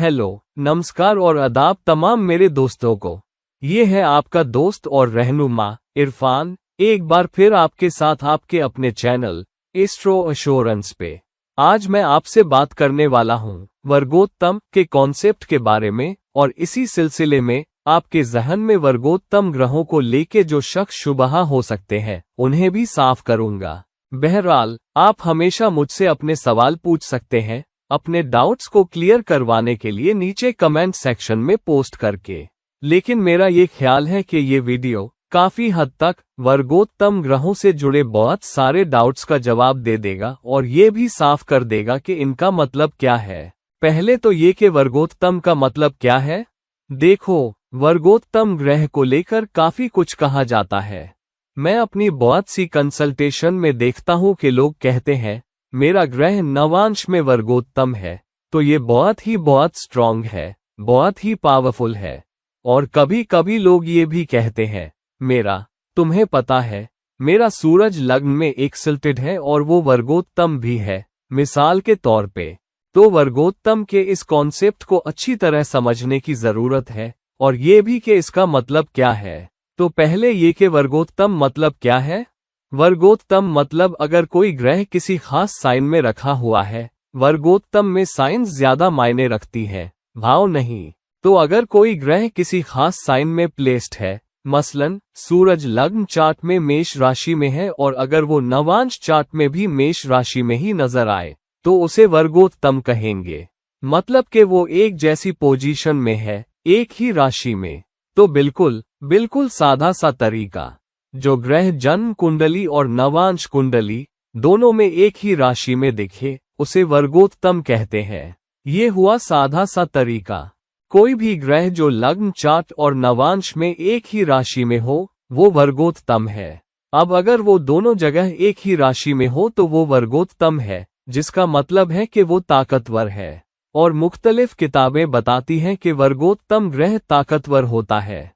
Hello, नमस्कार और आदाब तमाम मेरे दोस्तों को। ये है आपका दोस्त और रहनुमा इरफान, एक बार फिर आपके साथ आपके अपने चैनल एस्ट्रो एश्योरेंस पे। आज मैं आपसे बात करने वाला हूँ वर्गोत्तम के कॉन्सेप्ट के बारे में, और इसी सिलसिले में आपके जहन में वर्गोत्तम ग्रहों को लेके जो शक शुबहा हो सकते हैं उन्हें भी साफ करूंगा। बहरहाल, आप हमेशा मुझसे अपने सवाल पूछ सकते हैं अपने डाउट्स को क्लियर करवाने के लिए नीचे कमेंट सेक्शन में पोस्ट करके। लेकिन मेरा ये ख्याल है कि ये वीडियो काफी हद तक वर्गोत्तम ग्रहों से जुड़े बहुत सारे डाउट्स का जवाब दे देगा और ये भी साफ कर देगा कि इनका मतलब क्या है। पहले तो ये कि वर्गोत्तम का मतलब क्या है। देखो, वर्गोत्तम ग्रह को लेकर काफी कुछ कहा जाता है। मैं अपनी बहुत सी कंसल्टेशन में देखता हूँ कि लोग कहते हैं मेरा ग्रह नवांश में वर्गोत्तम है, तो ये बहुत स्ट्रांग है, बहुत ही पावरफुल है। और कभी कभी लोग ये भी कहते हैं तुम्हें पता है, मेरा सूरज लग्न में एक्सिल्टेड है और वो वर्गोत्तम भी है, मिसाल के तौर पे। तो वर्गोत्तम के इस कॉन्सेप्ट को अच्छी तरह समझने की जरूरत है, और ये भी कि इसका मतलब क्या है। तो पहले ये कि वर्गोत्तम मतलब क्या है। वर्गोत्तम मतलब अगर कोई ग्रह किसी खास साइन में रखा हुआ है, वर्गोत्तम में साइंस ज्यादा मायने रखती है, भाव नहीं। तो अगर कोई ग्रह किसी खास साइन में प्लेस्ड है, मसलन सूरज लग्न चार्ट में मेष राशि में है और अगर वो नवांश चार्ट में भी मेष राशि में ही नजर आए, तो उसे वर्गोत्तम कहेंगे। मतलब कि वो एक जैसी पोजीशन में है, एक ही राशि में। तो बिल्कुल सादा सा तरीका, जो ग्रह जन्म कुंडली और नवांश कुंडली दोनों में एक ही राशि में दिखे, उसे वर्गोत्तम कहते हैं। ये हुआ सादा सा तरीका। कोई भी ग्रह जो लग्न चार्ट और नवांश में एक ही राशि में हो, वो वर्गोत्तम है। अब अगर वो दोनों जगह एक ही राशि में हो तो वो वर्गोत्तम है, जिसका मतलब है कि वो ताकतवर है। और मुख्तलिफ किताबें बताती हैं कि वर्गोत्तम ग्रह ताकतवर होता है।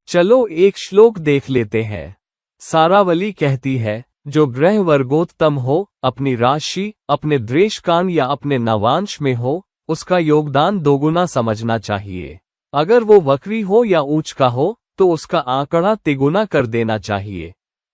चलो एक श्लोक देख लेते हैं। सारावली कहती है, जो ग्रह वर्गोत्तम हो, अपनी राशि, अपने द्रेशकान या अपने नवांश में हो, उसका योगदान दोगुना समझना चाहिए। अगर वो वक्री हो या ऊंच का हो तो उसका आंकड़ा तिगुना कर देना चाहिए।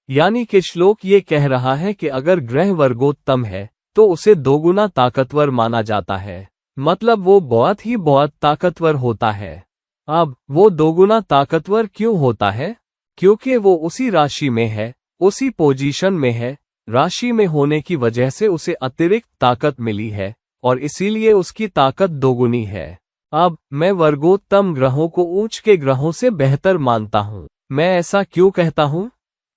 यानी कि श्लोक ये कह रहा है कि अगर ग्रह वर्गोत्तम है तो उसे दोगुना ताकतवर माना जाता है, मतलब वो बहुत ताकतवर होता है। अब वो दोगुना ताकतवर क्यों होता है? क्योंकि वो उसी राशि में है, उसी पोजीशन में है। राशि में होने की वजह से उसे अतिरिक्त ताकत मिली है और इसीलिए उसकी ताकत दोगुनी है। अब मैं वर्गोत्तम ग्रहों को ऊंच के ग्रहों से बेहतर मानता हूँ। मैं ऐसा क्यों कहता हूँ?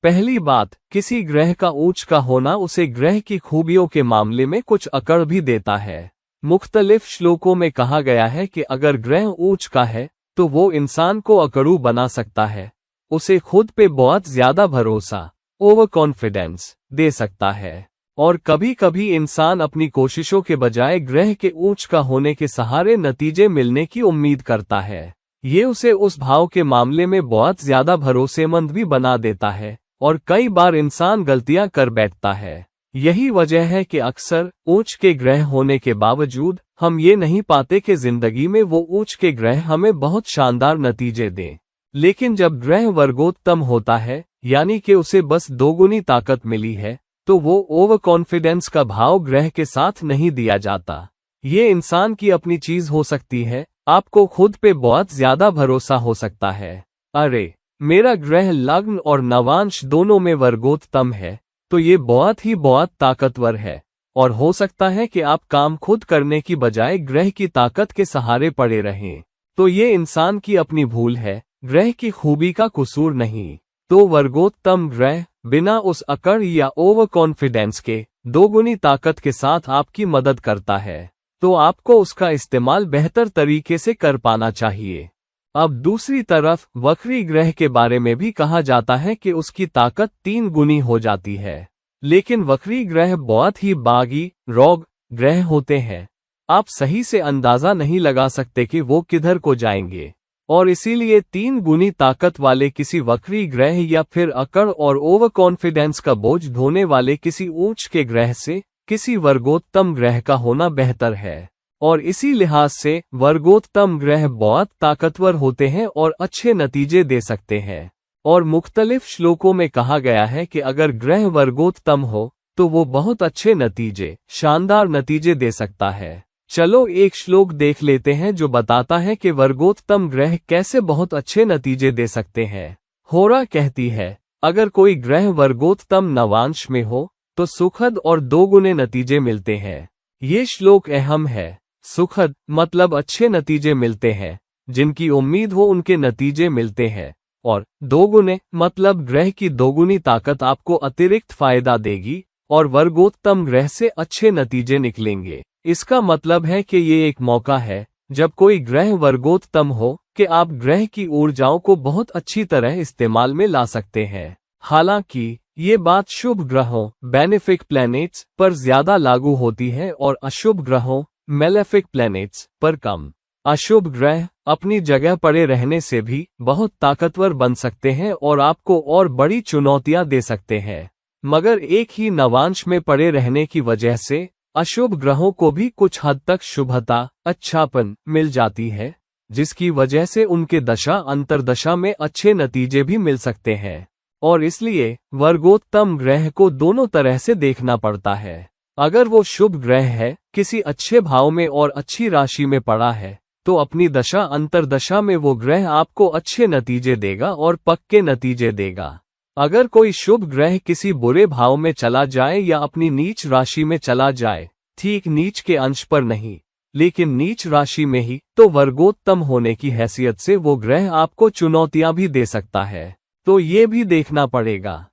पहली बात, किसी ग्रह का ऊंच का होना उसे ग्रह की खूबियों के मामले में कुछ अकड़ भी देता है। मुख्तलिफ श्लोकों में कहा गया है कि अगर ग्रह ऊंच का है तो वो इंसान को अकड़ू बना सकता है, उसे खुद पे बहुत ज्यादा भरोसा, ओवर कॉन्फिडेंस दे सकता है। और कभी कभी इंसान अपनी कोशिशों के बजाय ग्रह के ऊंच का होने के सहारे नतीजे मिलने की उम्मीद करता है। ये उसे उस भाव के मामले में बहुत ज्यादा भरोसेमंद भी बना देता है, और कई बार इंसान गलतियां कर बैठता है। यही वजह है कि अक्सर ऊंच के ग्रह होने के बावजूद हम ये नहीं पाते कि जिंदगी में वो ऊंच के ग्रह हमें बहुत शानदार नतीजे दें। लेकिन जब ग्रह वर्गोत्तम होता है, यानी कि उसे बस दोगुनी ताकत मिली है, तो वो ओवर कॉन्फिडेंस का भाव ग्रह के साथ नहीं दिया जाता। ये इंसान की अपनी चीज हो सकती है, आपको खुद पे बहुत ज्यादा भरोसा हो सकता है। अरे, मेरा ग्रह लग्न और नवांश दोनों में वर्गोत्तम है, तो ये बहुत ताकतवर है। और हो सकता है कि आप काम खुद करने की बजाय ग्रह की ताकत के सहारे पड़े रहें। तो ये इंसान की अपनी भूल है, ग्रह की खूबी का कसूर नहीं। तो वर्गोत्तम ग्रह बिना उस अकड़ या ओवर कॉन्फिडेंस के दोगुनी ताकत के साथ आपकी मदद करता है, तो आपको उसका इस्तेमाल बेहतर तरीके से कर पाना चाहिए। अब दूसरी तरफ वक्री ग्रह के बारे में भी कहा जाता है कि उसकी ताकत 3 गुनी हो जाती है। लेकिन वक्री ग्रह बहुत ही बागी, रोग ग्रह होते हैं। आप सही से अंदाजा नहीं लगा सकते कि वो किधर को जाएंगे, और इसीलिए 3 गुनी ताकत वाले किसी वक्री ग्रह या फिर अकड़ और ओवर कॉन्फिडेंस का बोझ ढोने वाले किसी ऊंच के ग्रह से किसी वर्गोत्तम ग्रह का होना बेहतर है। और इसी लिहाज से वर्गोत्तम ग्रह बहुत ताकतवर होते हैं और अच्छे नतीजे दे सकते हैं। और मुख्तलिफ श्लोकों में कहा गया है कि अगर ग्रह वर्गोत्तम हो तो वो बहुत अच्छे नतीजे, शानदार नतीजे दे सकता है। चलो एक श्लोक देख लेते हैं जो बताता है कि वर्गोत्तम ग्रह कैसे बहुत अच्छे नतीजे दे सकते हैं। होरा कहती है, अगर कोई ग्रह वर्गोत्तम नवांश में हो तो सुखद और दोगुने नतीजे मिलते हैं। ये श्लोक अहम है। सुखद मतलब अच्छे नतीजे मिलते हैं, जिनकी उम्मीद हो उनके नतीजे मिलते हैं, और दोगुने मतलब ग्रह की दोगुनी ताकत आपको अतिरिक्त फायदा देगी और वर्गोत्तम ग्रह से अच्छे नतीजे निकलेंगे। इसका मतलब है कि ये एक मौका है जब कोई ग्रह वर्गोत्तम हो कि आप ग्रह की ऊर्जाओं को बहुत अच्छी तरह इस्तेमाल में ला सकते हैं। हालांकि ये बात शुभ ग्रहों बेनिफिक प्लैनेट्स पर ज्यादा लागू होती है और अशुभ ग्रहों मेलेफिक प्लैनेट्स पर कम। अशुभ ग्रह अपनी जगह पड़े रहने से भी बहुत ताकतवर बन सकते हैं और आपको और बड़ी चुनौतियां दे सकते हैं, मगर एक ही नवांश में पड़े रहने की वजह से अशुभ ग्रहों को भी कुछ हद तक शुभता, अच्छापन मिल जाती है, जिसकी वजह से उनके दशा अंतर्दशा में अच्छे नतीजे भी मिल सकते हैं। और इसलिए वर्गोत्तम ग्रह को दोनों तरह से देखना पड़ता है। अगर वो शुभ ग्रह है, किसी अच्छे भाव में और अच्छी राशि में पड़ा है, तो अपनी दशा अंतर्दशा में वो ग्रह आपको अच्छे नतीजे देगा और पक्के नतीजे देगा। अगर कोई शुभ ग्रह किसी बुरे भाव में चला जाए या अपनी नीच राशि में चला जाए, ठीक नीच के अंश पर नहीं लेकिन नीच राशि में ही, तो वर्गोत्तम होने की हैसियत से वो ग्रह आपको चुनौतियां भी दे सकता है, तो ये भी देखना पड़ेगा।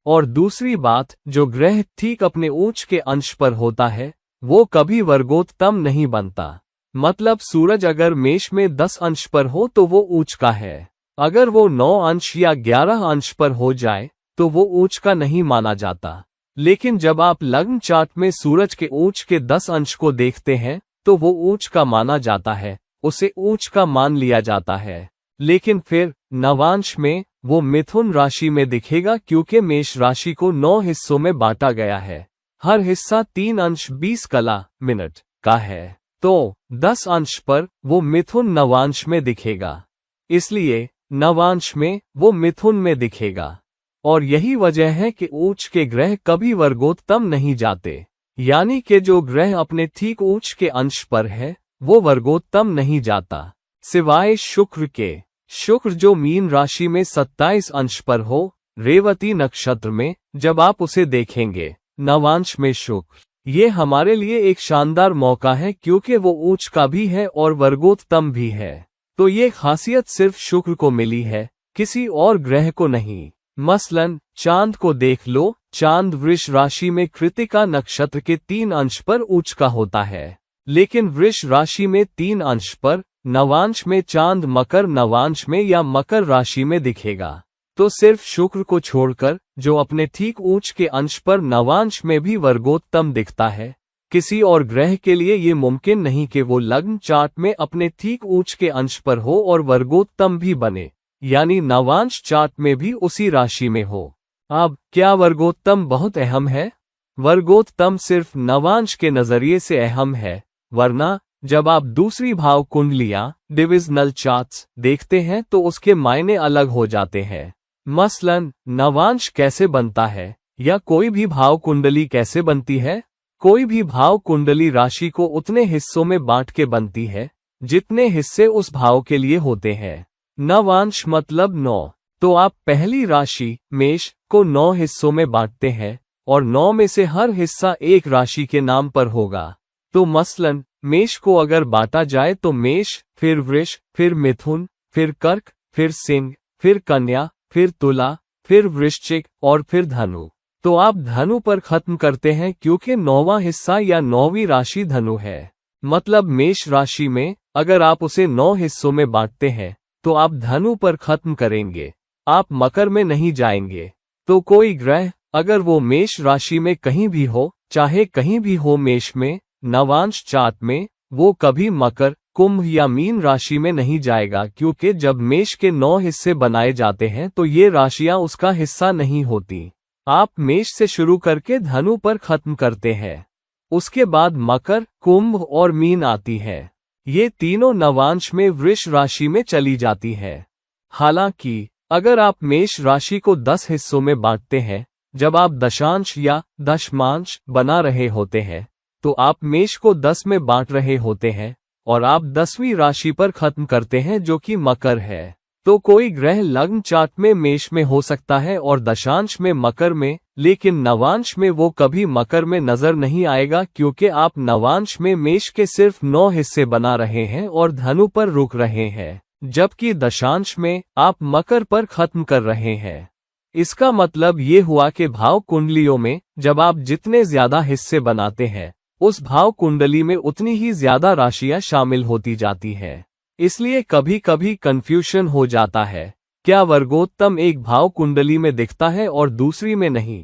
और दूसरी बात, जो ग्रह ठीक अपने उच्च के अंश पर होता है वो कभी वर्गोत्तम नहीं बनता। मतलब सूरज अगर मेष में 10 अंश पर हो तो वो उच्च का है, अगर वो 9 अंश या 11 अंश पर हो जाए तो वो उच्च का नहीं माना जाता। लेकिन जब आप लग्न चार्ट में सूरज के उच्च के 10 अंश को देखते हैं तो वो उच्च का माना जाता है, उसे उच्च का मान लिया जाता है। लेकिन फिर नवांश में वो मिथुन राशि में दिखेगा, क्योंकि मेष राशि को 9 हिस्सों में बांटा गया है, हर हिस्सा 3 अंश 20 कला मिनट का है, तो 10 अंश पर वो मिथुन नवांश में दिखेगा, इसलिए नवांश में वो मिथुन में दिखेगा। और यही वजह है कि उच्च के ग्रह कभी वर्गोत्तम नहीं जाते, यानी कि जो ग्रह अपने ठीक उच्च के अंश पर है वो वर्गोत्तम नहीं जाता, सिवाय शुक्र के। शुक्र जो मीन राशि में 27 अंश पर हो, रेवती नक्षत्र में, जब आप उसे देखेंगे नवांश में शुक्र, ये हमारे लिए एक शानदार मौका है क्योंकि वो उच्च का भी है और वर्गोत्तम भी है। तो ये खासियत सिर्फ शुक्र को मिली है, किसी और ग्रह को नहीं। मसलन चांद को देख लो, चांद वृष राशि में कृतिका नक्षत्र के 3 अंश पर उच्च का होता है, लेकिन वृष राशि में 3 अंश पर नवांश में चांद मकर नवांश में या मकर राशि में दिखेगा। तो सिर्फ शुक्र को छोड़कर जो अपने ठीक उच्च के अंश पर नवांश में भी वर्गोत्तम दिखता है, किसी और ग्रह के लिए ये मुमकिन नहीं कि वो लग्न चार्ट में अपने ठीक उच्च के अंश पर हो और वर्गोत्तम भी बने, यानी नवांश चार्ट में भी उसी राशि में हो। अब क्या वर्गोत्तम बहुत अहम है? वर्गोत्तम सिर्फ नवांश के नजरिए से अहम है, वरना जब आप दूसरी भाव कुंडलियां डिविजनल चार्ट्स देखते हैं तो उसके मायने अलग हो जाते हैं। मसलन नवांश कैसे बनता है या कोई भी भाव कुंडली कैसे बनती है? कोई भी भाव कुंडली राशि को उतने हिस्सों में बांट के बनती है जितने हिस्से उस भाव के लिए होते हैं। नवांश मतलब 9, तो आप पहली राशि मेष को 9 हिस्सों में बांटते हैं और 9 में से हर हिस्सा एक राशि के नाम पर होगा। तो मसलन मेष को अगर बांटा जाए तो मेष, फिर वृष, फिर मिथुन, फिर कर्क, फिर सिंह, फिर कन्या, फिर तुला, फिर वृश्चिक और फिर धनु। तो आप धनु पर खत्म करते हैं क्योंकि 9वां हिस्सा या 9वीं राशि धनु है। मतलब मेष राशि में अगर आप उसे 9 हिस्सों में बांटते हैं तो आप धनु पर खत्म करेंगे, आप मकर में नहीं जाएंगे। तो कोई ग्रह अगर वो मेष राशि में कहीं भी हो, चाहे कहीं भी हो मेष में, नवांश चार्ट में, वो कभी मकर, कुंभ या मीन राशि में नहीं जाएगा, क्योंकि जब मेष के 9 हिस्से बनाए जाते हैं तो ये राशियां उसका हिस्सा नहीं होती। आप मेष से शुरू करके धनु पर खत्म करते हैं। उसके बाद मकर, कुंभ और मीन आती है। ये तीनों नवांश में वृष राशि में चली जाती है। हालांकि अगर आप मेष राशि को 10 हिस्सों में बांटते हैं, जब आप दशांश या दशमांश बना रहे होते हैं, तो आप मेष को 10 में बांट रहे होते हैं और आप 10वीं राशि पर खत्म करते हैं जो कि मकर है। तो कोई ग्रह लग्न चार्ट में मेष में हो सकता है और दशांश में मकर में, लेकिन नवांश में वो कभी मकर में नजर नहीं आएगा क्योंकि आप नवांश में मेष के सिर्फ 9 हिस्से बना रहे हैं और धनु पर रुक रहे हैं, जबकि दशांश में आप मकर पर खत्म कर रहे हैं। इसका मतलब ये हुआ कि भाव कुंडलियों में जब आप जितने ज्यादा हिस्से बनाते हैं, उस भाव कुंडली में उतनी ही ज्यादा राशियां शामिल होती जाती हैं। इसलिए कभी कभी कंफ्यूजन हो जाता है, क्या वर्गोत्तम एक भाव कुंडली में दिखता है और दूसरी में नहीं?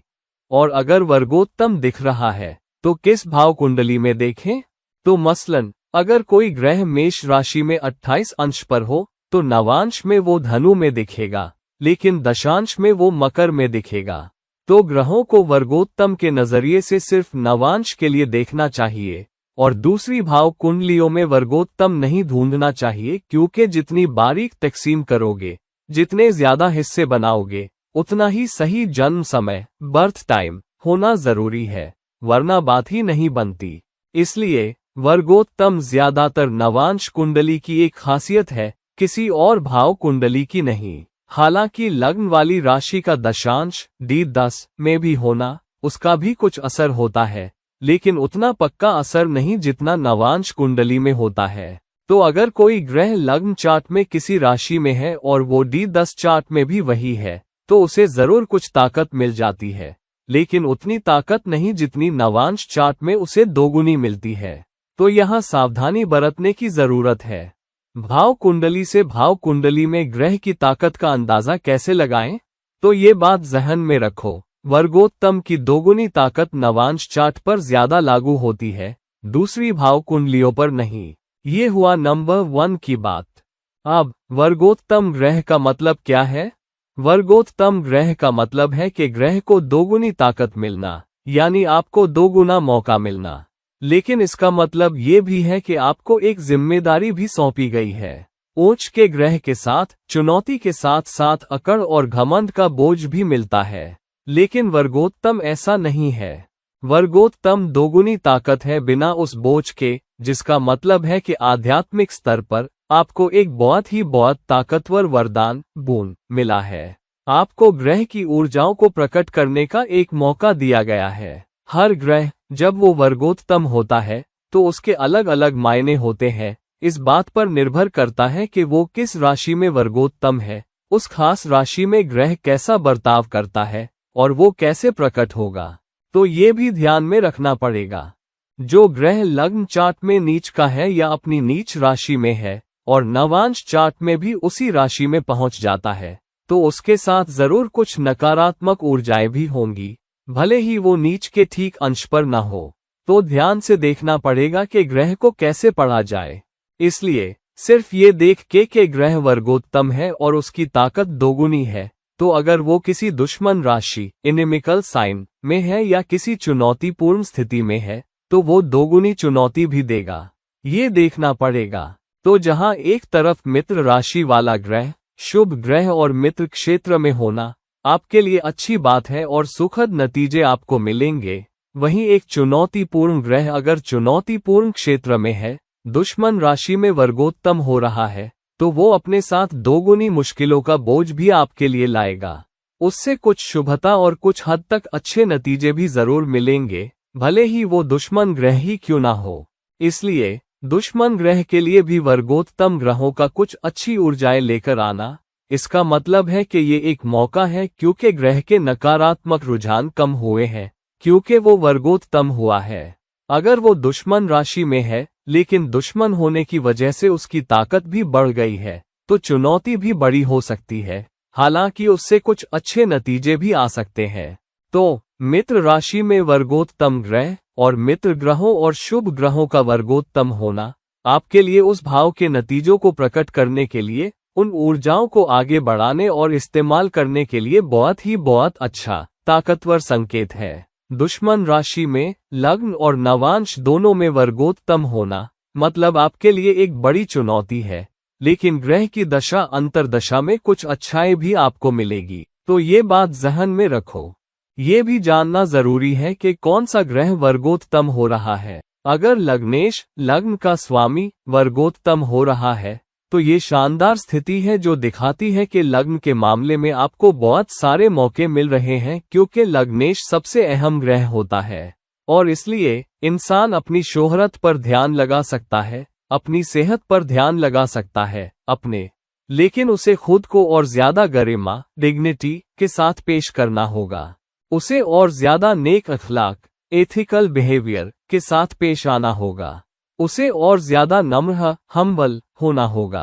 और अगर वर्गोत्तम दिख रहा है तो किस भाव कुंडली में देखें? तो मसलन अगर कोई ग्रह मेष राशि में 28 अंश पर हो तो नवांश में वो धनु में दिखेगा, लेकिन दशांश में वो मकर में दिखेगा। तो ग्रहों को वर्गोत्तम के नजरिए से सिर्फ नवांश के लिए देखना चाहिए और दूसरी भाव कुंडलियों में वर्गोत्तम नहीं ढूंढना चाहिए, क्योंकि जितनी बारीक तकसीम करोगे, जितने ज्यादा हिस्से बनाओगे, उतना ही सही जन्म समय बर्थ टाइम होना जरूरी है, वरना बात ही नहीं बनती। इसलिए वर्गोत्तम ज्यादातर नवांश कुंडली की एक खासियत है, किसी और भाव कुंडली की नहीं। हालांकि लग्न वाली राशि का दशांश D10 में भी होना, उसका भी कुछ असर होता है, लेकिन उतना पक्का असर नहीं जितना नवांश कुंडली में होता है। तो अगर कोई ग्रह लग्न चार्ट में किसी राशि में है और वो D10 चार्ट में भी वही है, तो उसे जरूर कुछ ताकत मिल जाती है, लेकिन उतनी ताकत नहीं जितनी नवांश चार्ट में उसे दोगुनी मिलती है। तो यहाँ सावधानी बरतने की जरूरत है। भाव कुंडली से भाव कुंडली में ग्रह की ताकत का अंदाजा कैसे लगाएं? तो ये बात जहन में रखो, वर्गोत्तम की दोगुनी ताकत नवांश चार्ट पर ज्यादा लागू होती है, दूसरी भाव कुंडलियों पर नहीं। ये हुआ नंबर 1 की बात। अब वर्गोत्तम ग्रह का मतलब क्या है? वर्गोत्तम ग्रह का मतलब है कि ग्रह को दोगुनी ताकत मिलना, यानी आपको दोगुना मौका मिलना। लेकिन इसका मतलब ये भी है कि आपको एक जिम्मेदारी भी सौंपी गई है। ऊंच के ग्रह के साथ चुनौती के साथ साथ अकड़ और घमंड का बोझ भी मिलता है, लेकिन वर्गोत्तम ऐसा नहीं है। वर्गोत्तम दोगुनी ताकत है बिना उस बोझ के, जिसका मतलब है कि आध्यात्मिक स्तर पर आपको एक बहुत ताकतवर वरदान बूंद मिला है। आपको ग्रह की ऊर्जाओं को प्रकट करने का एक मौका दिया गया है। हर ग्रह जब वो वर्गोत्तम होता है तो उसके अलग अलग मायने होते हैं। इस बात पर निर्भर करता है कि वो किस राशि में वर्गोत्तम है, उस खास राशि में ग्रह कैसा बर्ताव करता है और वो कैसे प्रकट होगा। तो ये भी ध्यान में रखना पड़ेगा। जो ग्रह लग्न चार्ट में नीच का है या अपनी नीच राशि में है और नवांश चार्ट में भी उसी राशि में पहुंच जाता है, तो उसके साथ जरूर कुछ नकारात्मक ऊर्जाएं भी होंगी, भले ही वो नीच के ठीक अंश पर न हो। तो ध्यान से देखना पड़ेगा कि ग्रह को कैसे पढ़ा जाए। इसलिए सिर्फ ये देख के ग्रह वर्गोत्तम है और उसकी ताकत दोगुनी है, तो अगर वो किसी दुश्मन राशि इनेमिकल साइन में है या किसी चुनौतीपूर्ण स्थिति में है, तो वो दोगुनी चुनौती भी देगा, ये देखना पड़ेगा। तो जहां एक तरफ मित्र राशि वाला ग्रह, शुभ ग्रह और मित्र क्षेत्र में होना आपके लिए अच्छी बात है और सुखद नतीजे आपको मिलेंगे, वहीं एक चुनौतीपूर्ण ग्रह अगर चुनौतीपूर्ण क्षेत्र में है, दुश्मन राशि में वर्गोत्तम हो रहा है, तो वो अपने साथ दोगुनी मुश्किलों का बोझ भी आपके लिए लाएगा। उससे कुछ शुभता और कुछ हद तक अच्छे नतीजे भी जरूर मिलेंगे, भले ही वो दुश्मन ग्रह ही क्यों ना हो। इसलिए दुश्मन ग्रह के लिए भी वर्गोत्तम ग्रहों का कुछ अच्छी ऊर्जाएं लेकर आना, इसका मतलब है कि ये एक मौका है, क्योंकि ग्रह के नकारात्मक रुझान कम हुए हैं, क्योंकि वो वर्गोत्तम हुआ है। अगर वो दुश्मन राशि में है लेकिन दुश्मन होने की वजह से उसकी ताकत भी बढ़ गई है, तो चुनौती भी बड़ी हो सकती है, हालांकि उससे कुछ अच्छे नतीजे भी आ सकते हैं। तो मित्र राशि में वर्गोत्तम ग्रह और मित्र ग्रहों और शुभ ग्रहों का वर्गोत्तम होना आपके लिए उस भाव के नतीजों को प्रकट करने के लिए, उन ऊर्जाओं को आगे बढ़ाने और इस्तेमाल करने के लिए बहुत अच्छा ताकतवर संकेत है। दुश्मन राशि में लग्न और नवांश दोनों में वर्गोत्तम होना मतलब आपके लिए एक बड़ी चुनौती है, लेकिन ग्रह की दशा अंतर्दशा में कुछ अच्छाई भी आपको मिलेगी, तो ये बात ज़हन में रखो। ये भी जानना जरूरी है कि कौन सा ग्रह वर्गोत्तम हो रहा है। अगर लग्नेश लग्न का स्वामी वर्गोत्तम हो रहा है तो ये शानदार स्थिति है जो दिखाती है कि लग्न के मामले में आपको बहुत सारे मौके मिल रहे हैं, क्योंकि लग्नेश सबसे अहम ग्रह होता है और इसलिए इंसान अपनी शोहरत पर ध्यान लगा सकता है, अपनी सेहत पर ध्यान लगा सकता है लेकिन उसे खुद को और ज्यादा गरिमा डिग्निटी के साथ पेश करना होगा। उसे और ज्यादा नेक अखलाक एथिकल बिहेवियर के साथ पेश आना होगा। उसे और ज्यादा नम्र हम्बल होना होगा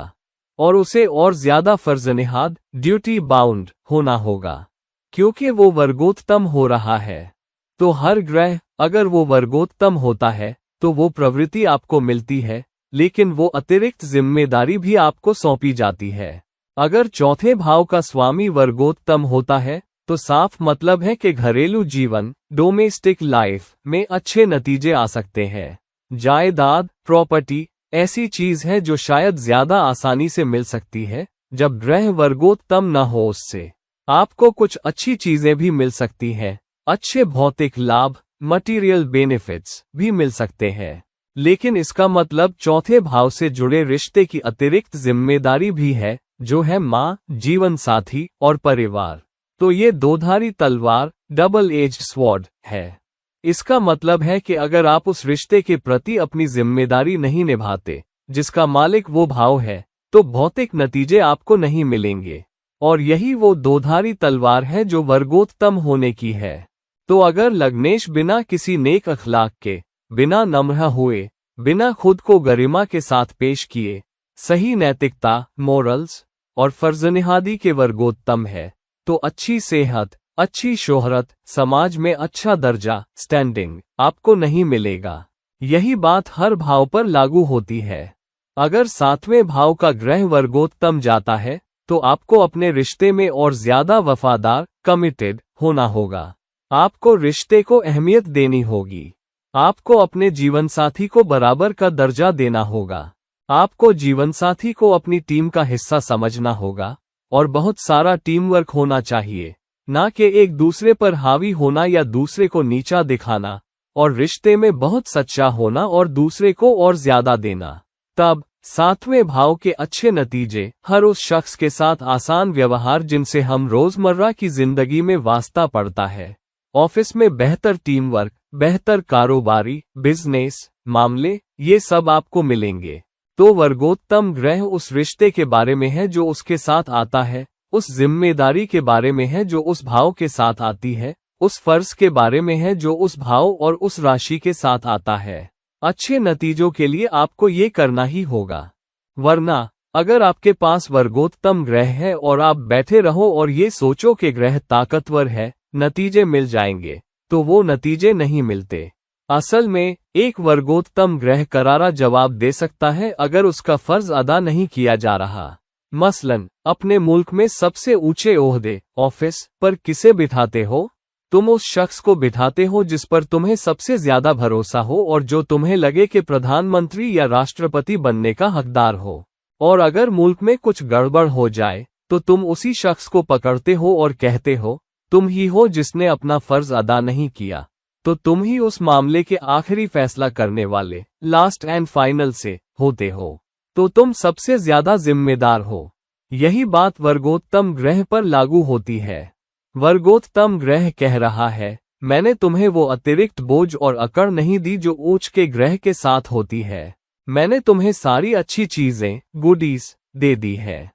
और उसे और ज्यादा फर्जनेहाद ड्यूटी बाउंड होना होगा, क्योंकि वो वर्गोत्तम हो रहा है। तो हर ग्रह अगर वो वर्गोत्तम होता है तो वो प्रवृत्ति आपको मिलती है, लेकिन वो अतिरिक्त जिम्मेदारी भी आपको सौंपी जाती है। अगर चौथे भाव का स्वामी वर्गोत्तम होता है तो साफ मतलब है कि घरेलू जीवन डोमेस्टिक लाइफ में अच्छे नतीजे आ सकते हैं। जायदाद प्रॉपर्टी ऐसी चीज है जो शायद ज्यादा आसानी से मिल सकती है। जब ग्रह वर्गोत्तम न हो उससे आपको कुछ अच्छी चीजें भी मिल सकती हैं, अच्छे भौतिक लाभ मटेरियल बेनिफिट्स भी मिल सकते हैं, लेकिन इसका मतलब चौथे भाव से जुड़े रिश्ते की अतिरिक्त जिम्मेदारी भी है, जो है माँ, जीवन साथी और परिवार। तो ये दोधारी तलवार डबल एज्ड स्वॉर्ड है। इसका मतलब है कि अगर आप उस रिश्ते के प्रति अपनी जिम्मेदारी नहीं निभाते जिसका मालिक वो भाव है, तो भौतिक नतीजे आपको नहीं मिलेंगे। और यही वो दोधारी तलवार है जो वर्गोत्तम होने की है। तो अगर लग्नेश बिना किसी नेक अखलाक के, बिना नम्र हुए, बिना खुद को गरिमा के साथ पेश किए, सही नैतिकता मोरल्स और फर्जनेहादी के वर्गोत्तम है, तो अच्छी सेहत, अच्छी शोहरत, समाज में अच्छा दर्जा स्टैंडिंग आपको नहीं मिलेगा। यही बात हर भाव पर लागू होती है। अगर सातवें भाव का ग्रह वर्गोत्तम जाता है तो आपको अपने रिश्ते में और ज्यादा वफादार कमिटेड होना होगा। आपको रिश्ते को अहमियत देनी होगी। आपको अपने जीवनसाथी को बराबर का दर्जा देना होगा। आपको जीवनसाथी को अपनी टीम का हिस्सा समझना होगा और बहुत सारा टीम वर्क होना चाहिए, ना कि एक दूसरे पर हावी होना या दूसरे को नीचा दिखाना, और रिश्ते में बहुत सच्चा होना और दूसरे को और ज्यादा देना। तब सातवें भाव के अच्छे नतीजे हर उस शख्स के साथ आसान व्यवहार जिनसे हम रोजमर्रा की जिंदगी में वास्ता पड़ता है, ऑफिस में बेहतर टीम वर्क, बेहतर कारोबारी बिजनेस मामले, ये सब आपको मिलेंगे। तो वर्गोत्तम ग्रह उस रिश्ते के बारे में है जो उसके साथ आता है, उस जिम्मेदारी के बारे में है जो उस भाव के साथ आती है, उस फर्ज के बारे में है जो उस भाव और उस राशि के साथ आता है। अच्छे नतीजों के लिए आपको ये करना ही होगा। वरना अगर आपके पास वर्गोत्तम ग्रह है और आप बैठे रहो और ये सोचो कि ग्रह ताकतवर है, नतीजे मिल जाएंगे, तो वो नतीजे नहीं मिलते। असल में एक वर्गोत्तम ग्रह करारा जवाब दे सकता है अगर उसका फर्ज अदा नहीं किया जा रहा। मसलन अपने मुल्क में सबसे ऊंचे ओहदे ऑफिस पर किसे बिठाते हो? तुम उस शख्स को बिठाते हो जिस पर तुम्हें सबसे ज्यादा भरोसा हो और जो तुम्हें लगे कि प्रधानमंत्री या राष्ट्रपति बनने का हकदार हो। और अगर मुल्क में कुछ गड़बड़ हो जाए तो तुम उसी शख्स को पकड़ते हो और कहते हो तुम ही हो जिसने अपना फर्ज अदा नहीं किया, तो तुम ही उस मामले के आखिरी फैसला करने वाले लास्ट एंड फाइनल से होते हो, तो तुम सबसे ज्यादा जिम्मेदार हो। यही बात वर्गोत्तम ग्रह पर लागू होती है। वर्गोत्तम ग्रह कह रहा है, मैंने तुम्हें वो अतिरिक्त बोझ और अकड़ नहीं दी जो उच्च के ग्रह के साथ होती है। मैंने तुम्हें सारी अच्छी चीजें गुडीज दे दी है,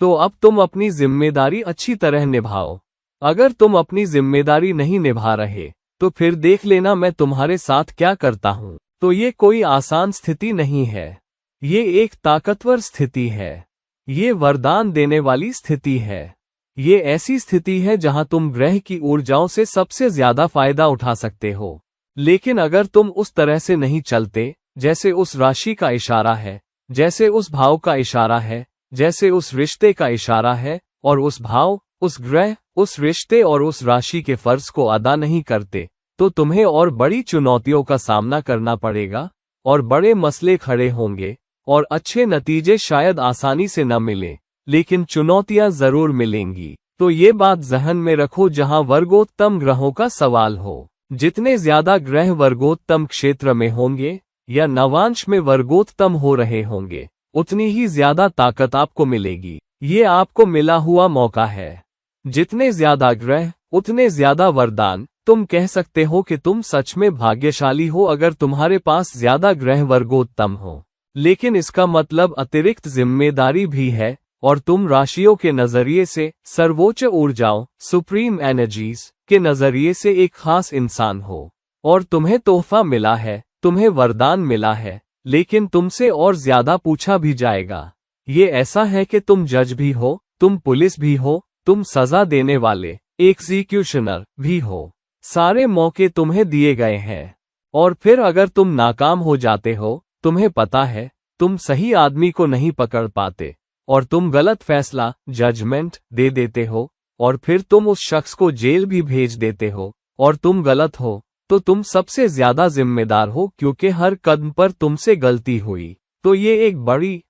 तो अब तुम अपनी जिम्मेदारी अच्छी तरह निभाओ। अगर तुम अपनी जिम्मेदारी नहीं निभा रहे तो फिर देख लेना मैं तुम्हारे साथ क्या करता हूँ। तो ये कोई आसान स्थिति नहीं है, ये एक ताकतवर स्थिति है, ये वरदान देने वाली स्थिति है। ये ऐसी स्थिति है जहां तुम ग्रह की ऊर्जाओं से सबसे ज्यादा फायदा उठा सकते हो। लेकिन अगर तुम उस तरह से नहीं चलते जैसे उस राशि का इशारा है, जैसे उस भाव का इशारा है, जैसे उस रिश्ते का इशारा है, और उस भाव, उस ग्रह, उस रिश्ते और उस राशि के फर्ज को अदा नहीं करते, तो तुम्हें और बड़ी चुनौतियों का सामना करना पड़ेगा और बड़े मसले खड़े होंगे और अच्छे नतीजे शायद आसानी से न मिले, लेकिन चुनौतियां जरूर मिलेंगी। तो ये बात जहन में रखो जहां वर्गोत्तम ग्रहों का सवाल हो। जितने ज्यादा ग्रह वर्गोत्तम क्षेत्र में होंगे या नवांश में वर्गोत्तम हो रहे होंगे, उतनी ही ज्यादा ताकत आपको मिलेगी। ये आपको मिला हुआ मौका है। जितने ज्यादा ग्रह उतने ज्यादा वरदान। तुम कह सकते हो कि तुम सच में भाग्यशाली हो अगर तुम्हारे पास ज्यादा ग्रह वर्गोत्तम हो, लेकिन इसका मतलब अतिरिक्त जिम्मेदारी भी है और तुम राशियों के नजरिए से, सर्वोच्च ऊर्जाओं, सुप्रीम एनर्जीज के नजरिए से एक खास इंसान हो। और तुम्हें तोहफा मिला है, तुम्हें वरदान मिला है, लेकिन तुमसे और ज्यादा पूछा भी जाएगा। ये ऐसा है कि तुम जज भी हो, तुम पुलिस भी हो, तुम सजा देने वाले एग्जीक्यूशनर भी हो। सारे मौके तुम्हें दिए गए हैं और फिर अगर तुम नाकाम हो जाते हो, तुम्हें पता है तुम सही आदमी को नहीं पकड़ पाते और तुम गलत फैसला, जजमेंट दे देते हो और फिर तुम उस शख्स को जेल भी भेज देते हो और तुम गलत हो, तो तुम सबसे ज्यादा जिम्मेदार हो क्योंकि हर कदम पर तुमसे गलती हुई। तो ये एक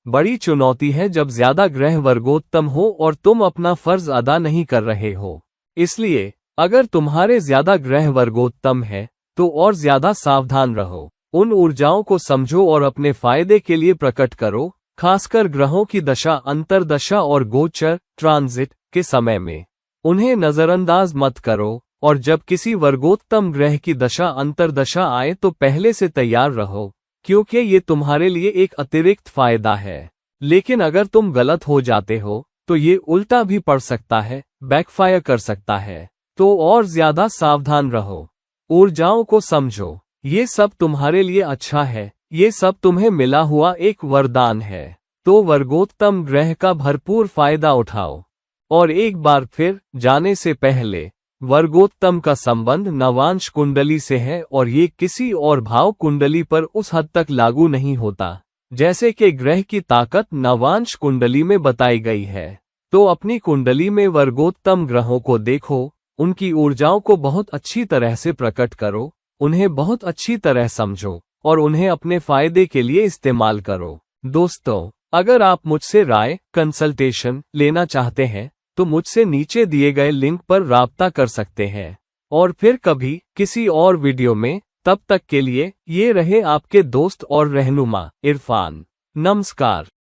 बड़ी चुनौती है जब ज्यादा ग्रह वर्गोत्तम हो और तुम अपना फर्ज अदा नहीं कर रहे हो। इसलिए अगर तुम्हारे ज्यादा ग्रह वर्गोत्तम है तो और ज्यादा सावधान रहो। उन ऊर्जाओं को समझो और अपने फायदे के लिए प्रकट करो, खासकर ग्रहों की दशा, अंतर्दशा और गोचर ट्रांजिट के समय में। उन्हें नजरअंदाज मत करो और जब किसी वर्गोत्तम ग्रह की दशा अंतर्दशा आए तो पहले से तैयार रहो, क्योंकि ये तुम्हारे लिए एक अतिरिक्त फायदा है। लेकिन अगर तुम गलत हो जाते हो तो ये उल्टा भी पड़ सकता है, बैकफायर कर सकता है। तो और ज्यादा सावधान रहो, ऊर्जाओं को समझो। ये सब तुम्हारे लिए अच्छा है, ये सब तुम्हें मिला हुआ एक वरदान है। तो वर्गोत्तम ग्रह का भरपूर फायदा उठाओ। और एक बार फिर जाने से पहले, वर्गोत्तम का संबंध नवांश कुंडली से है और ये किसी और भाव कुंडली पर उस हद तक लागू नहीं होता जैसे कि ग्रह की ताकत नवांश कुंडली में बताई गई है। तो अपनी कुंडली में वर्गोत्तम ग्रहों को देखो, उनकी ऊर्जाओं को बहुत अच्छी तरह से प्रकट करो, उन्हें बहुत अच्छी तरह समझो और उन्हें अपने फायदे के लिए इस्तेमाल करो। दोस्तों, अगर आप मुझसे राय, कंसल्टेशन लेना चाहते हैं तो मुझसे नीचे दिए गए लिंक पर राब्ता कर सकते हैं। और फिर कभी किसी और वीडियो में, तब तक के लिए ये रहे आपके दोस्त और रहनुमा इरफान। नमस्कार।